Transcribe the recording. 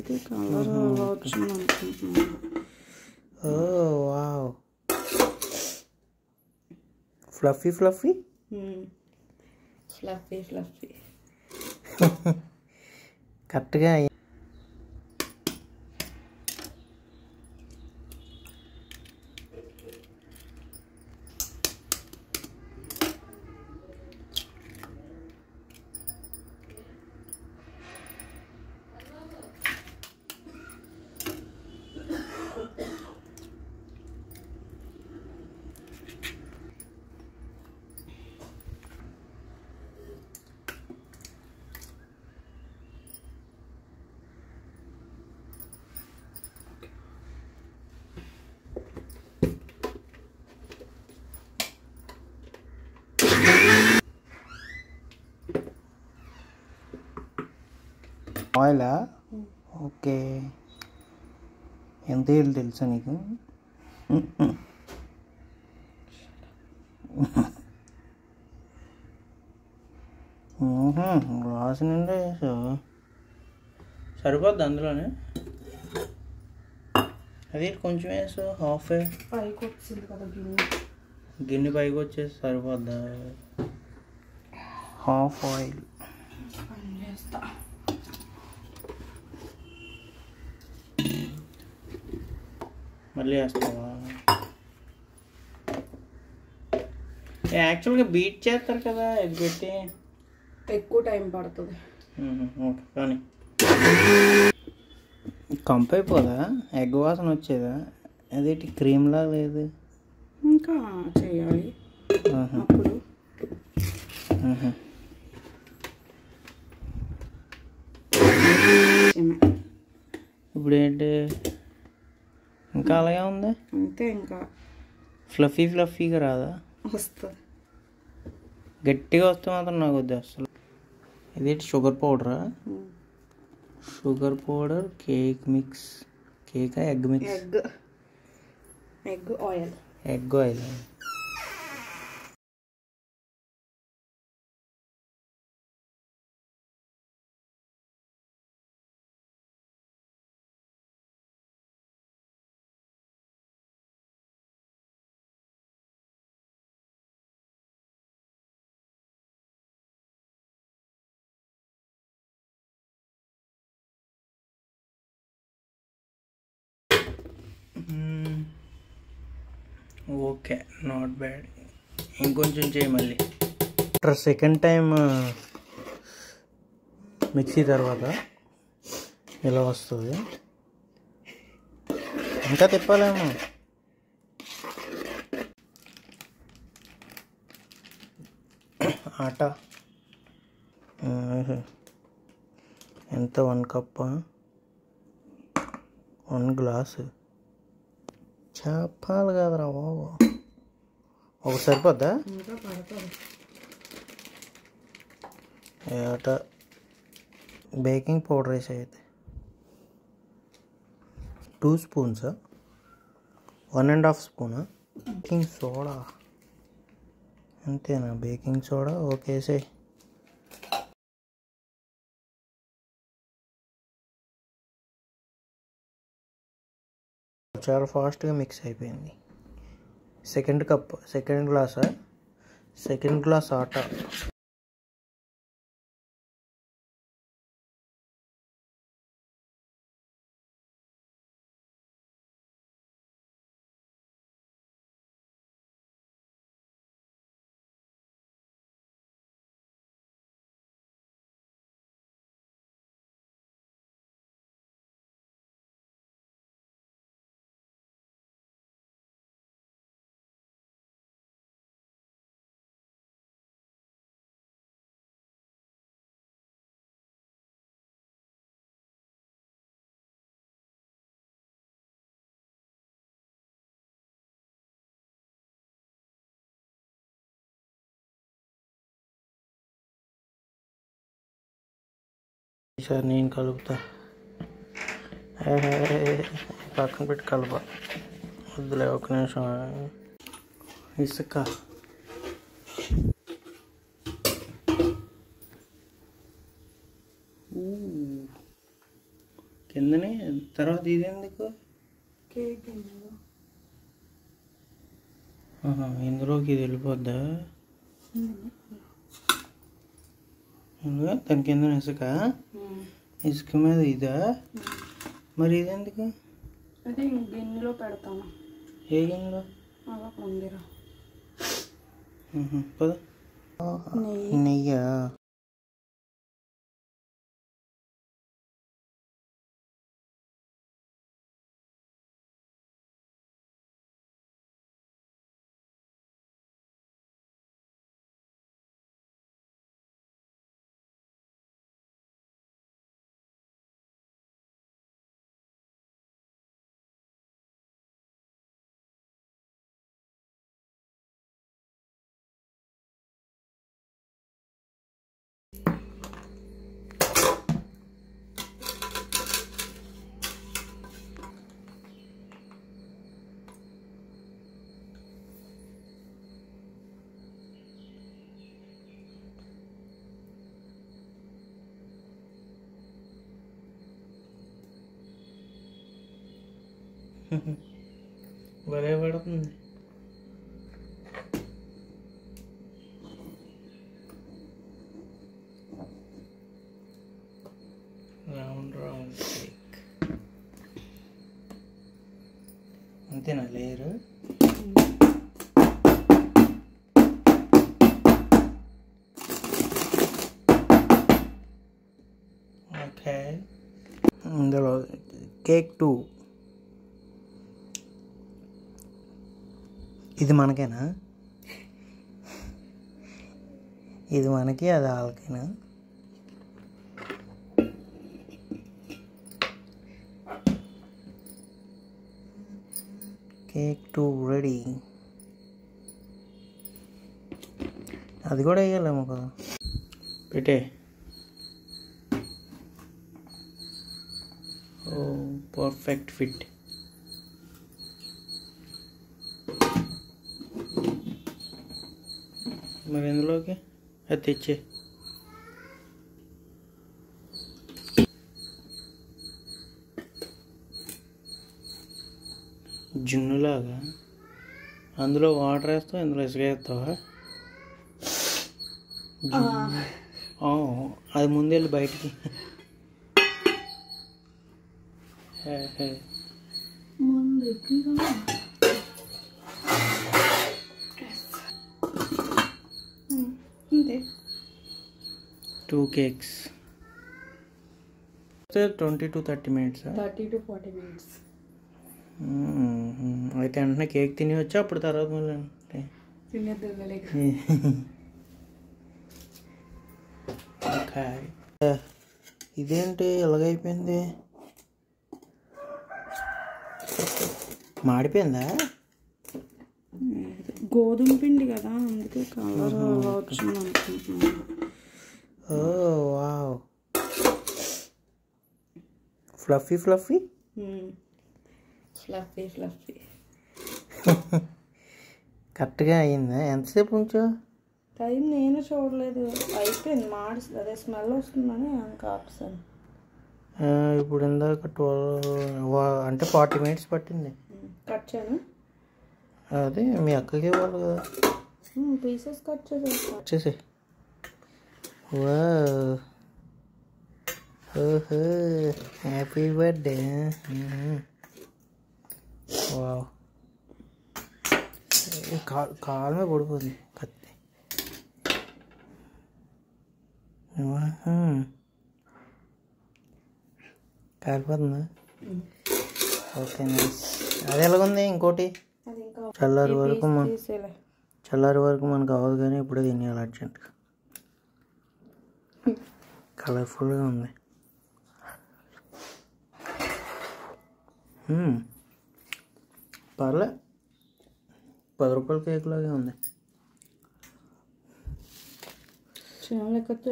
ఇది కలర్ వచ్చింది అనుకుంటున్నాను. Wow, fluffy fluffy fluffy fluffy కరెక్ట్గా. ఆయిలా? ఓకే. ఎంత వేయాలి తెలుసా నీకు? గ్లాస్ నిండా వేసావు, సరిపోద్ది అందులోనే. అది కొంచెం వేసు, హాఫ్ పైకి వచ్చింది కదా గిన్నె పైకి వచ్చేసి సరిపోద్దా? హాఫ్ ఆయిల్ చేస్తా. మళ్ళీ వేస్తావా? యాక్చువల్గా బీట్ చేస్తారు కదా ఇది పెట్టి, ఎక్కువ టైం పడుతుంది. ఓకే కానీ కంపు అయిపోదా? ఎగ్ వాసన వచ్చేదా? అదేంటి క్రీమ్లా లేదు? ఇంకా చేయాలి అప్పుడు. ఇప్పుడు ఏంటి ఇంకా అలాగే ఉంది? అంతే, ఇంకా ఫ్లఫీ ఫ్లఫీగా రాదా? వస్తుంది. గట్టిగా వస్తే మాత్రం నాకు వద్దు అసలు. ఇదేంటి షుగర్ పౌడరా? Sugar powder, cake mix. కేకా egg mix? Egg oil. Egg oil. Okay, not bad. ఇంకొంచెం చేయి మళ్ళీ. సెకండ్ టైం మిక్సీ తర్వాత ఇలా వస్తుంది. ఇంకా తిప్పాలేమో. ఆట ఎంత? 1 కప్, 1 గ్లాసు. చెప్పాలి కదరా బాబు. ఒక సరిపోద్దా? ఏట బేకింగ్ పౌడర్ వేసి అయితే 2 స్పూన్స్, 1.5 స్పూన్ బేకింగ్ సోడా. అంతేనా? బేకింగ్ సోడా ఓకే వేసేయి. చాలా ఫాస్ట్గా మిక్స్ అయిపోయింది. సెకండ్ కప్, సెకండ్ గ్లాసా? సెకండ్ గ్లాస్ ఆటా. ఈసారి నేను కలుపుతా. పక్కన పెట్టి కలప వద్దులే, ఒక నిమిషం. ఇసుక కిందని తర్వాత ఇది ఎందుకు? కేక్ ఇందులో. ఇందులోకి ఇది వెళ్ళిపోద్దా? దాని కింద ఇసుక, ఇసుక మీద ఇదా? మరి ఇది ఎందుకు? అదే గిన్నెలో పెడతాను. ఏ గిన్నెలో? అలా ఉందిరా. పద. నెయ్యా? భలే పడుతుంది. రౌండ్ రౌండ్ కేక్ అంతేనా లేయరు? ఓకే. ఇందులో కేక్ 2. ఇది మనకేనా? ఇది మనకి, అది వాళ్ళకేనా? Cake 2 ready. అది కూడా వేయాలేమో కదా. పెట్టే. ఓ పర్ఫెక్ట్ ఫిట్. మరి ఎందులోకి అది తెచ్చే. జున్నులాగా అందులో వాటర్ వేస్తావు, ఇందులో ఇసుక వేస్తావా? అది ముందెళ్ళి బయటికి. అంతే. 2 cakes 20 to 30 minutes. 30 to 40 minutes. అయితే వెంటనే కేక్ తిని వచ్చి అప్పుడు తర్వాత మళ్ళీ ఓకే. ఇదేంటి ఎలాగైపోయింది? మాడిపోయిందా? గోధుమ పిండి కదా, అందుకే కలర్ వచ్చింది అనుకుంటున్నాను. ఓ wow, fluffy fluffy fluffy fluffy. కరెక్ట్గా అయిందా? ఎంతసేపు ఉంచో? టైం నేను చూడలేదు, అయిపోయింది. అదే స్మెల్ వస్తుందని ఇంకా ఆప్షన్. ఇప్పుడు ఇందాక 12 అంటే 40 minutes పట్టింది. కట్ చేయను. అదే మీ అక్కకి ఇవ్వాలి కదా. పీసెస్ కట్ చేసే. వా, ఓహో, హ్యాపీ బర్త్డే. వావ్, కాలు మీద పడిపోతుంది కత్తి. కాలిపోతుందా? Okay, nice. అది ఎలాగుంది? ఇంకోటి చల్లారి వరకు మనకు అవ్వదు, కానీ ఇప్పుడే తినేయాలి అర్జెంట్గా. కలర్ఫుల్గా ఉంది. పర్లే, 10 రూపాయల కేక్ లాగే ఉంది. చిన్న లెక్కతో